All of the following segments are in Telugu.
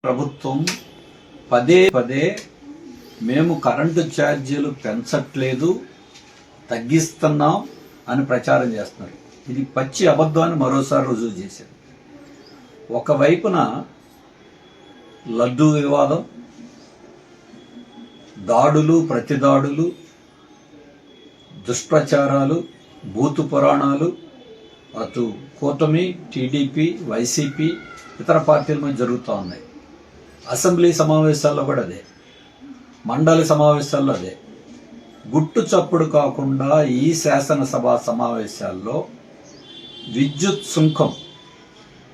ప్రభుత్వం పదే పదే మేము కరెంటు ఛార్జీలు పెంచట్లేదు, తగ్గిస్తున్నాం అని ప్రచారం చేస్తున్నారు. ఇది పచ్చి అబద్ధాన్ని మరోసారి రుజువు చేశారు. ఒకవైపున లడ్డూ వివాదం, దాడులు, ప్రతిదాడులు, దుష్ప్రచారాలు, బూతు పురాణాలు అటు కూటమి, టీడీపీ, వైసీపీ, ఇతర పార్టీల మధ్య జరుగుతూ ఉన్నాయి. అసెంబ్లీ సమావేశాల్లో కూడా అదే, మండలి సమావేశాల్లో అదే. గుట్టు చప్పుడు కాకుండా ఈ శాసనసభ సమావేశాల్లో విద్యుత్ సుంకం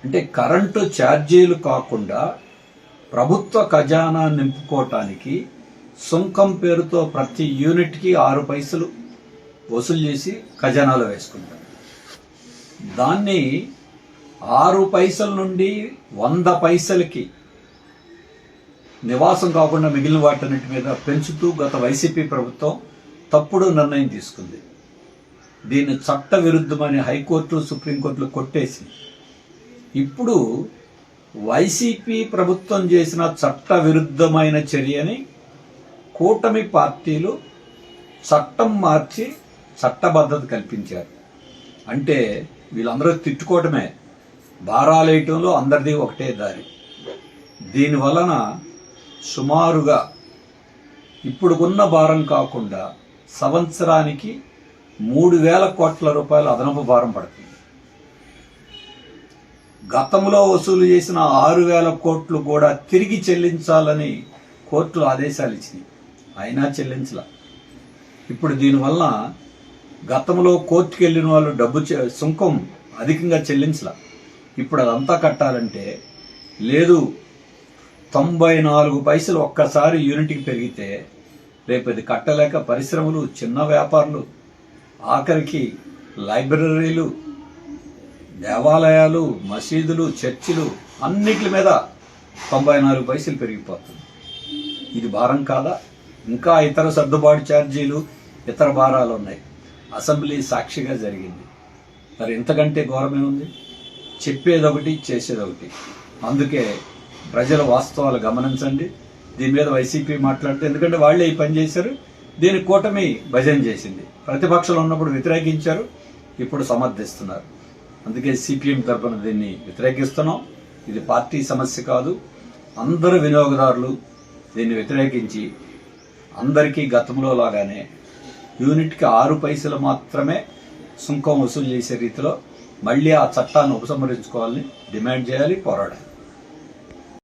అంటే కరెంటు ఛార్జీలు కాకుండా ప్రభుత్వ ఖజానా నింపుకోవటానికి సుంకం పేరుతో ప్రతి యూనిట్కి 6 పైసలు వసూలు చేసి ఖజానాలో వేసుకుంటారు. దాన్ని 6 పైసల నుండి 100 పైసలకి నివాసం కాకుండా మిగిలిన వాటన్నిటి మీద పెంచుతూ గత వైసీపీ ప్రభుత్వం తప్పుడు నిర్ణయం తీసుకుంది. దీన్ని చట్ట విరుద్ధమని హైకోర్టు, సుప్రీంకోర్టులు కొట్టేసి ఇప్పుడు వైసీపీ ప్రభుత్వం చేసిన చట్ట విరుద్ధమైన చర్యని కూటమి పార్టీలు చట్టం మార్చి చట్టబద్ధత కల్పించారు. అంటే వీళ్ళందరూ తిట్టుకోవటమే, భారాలేయటంలో అందరిది ఒకటే దారి. దీనివలన సుమారుగా ఇప్పుడున్న భారం కాకుండా సంవత్సరానికి 3,000 కోట్ల రూపాయల అదనపు భారం పడుతుంది. గతంలో వసూలు చేసిన 6,000 కోట్లు కూడా తిరిగి చెల్లించాలని కోర్టులు ఆదేశాలు ఇచ్చినాయి, అయినా చెల్లించలా. ఇప్పుడు దీనివల్ల గతంలో కోర్టుకు వెళ్ళిన వాళ్ళు డబ్బు సుంకం అధికంగా చెల్లించలా. ఇప్పుడు అదంతా కట్టాలంటే లేదు, 94 పైసలు ఒక్కసారి యూనిట్కి పెరిగితే రేపు అది కట్టలేక పరిశ్రమలు, చిన్న వ్యాపారులు, ఆఖరికి లైబ్రరీలు, దేవాలయాలు, మసీదులు, చర్చిలు అన్నిటి మీద 94 పైసలు పెరిగిపోతుంది. ఇది భారం కాదా? ఇంకా ఇతర సర్దుబాటు ఛార్జీలు, ఇతర భారాలు ఉన్నాయి. అసెంబ్లీ సాక్షిగా జరిగింది. మరి ఇంతకంటే ఘోరమే ఉంది? చెప్పేదొకటి, చేసేదొకటి. అందుకే ప్రజల వాస్తవాలు గమనించండి. దీని మీద వైసీపీ మాట్లాడితే, ఎందుకంటే వాళ్లే ఈ పని చేశారు, దీని కూటమి భజన చేసింది. ప్రతిపక్షాలు ఉన్నప్పుడు వ్యతిరేకించారు, ఇప్పుడు సమర్థిస్తున్నారు. అందుకే సిపిఎం తరఫున దీన్ని వ్యతిరేకిస్తున్నాం. ఇది పార్టీ సమస్య కాదు, అందరు వినియోగదారులు దీన్ని వ్యతిరేకించి అందరికీ గతంలో లాగానే యూనిట్కి 6 పైసలు మాత్రమే సుంకం వసూలు చేసే రీతిలో మళ్ళీ ఆ చట్టాన్ని ఉపసంహరించుకోవాలని డిమాండ్ చేయాలి, పోరాడాలి.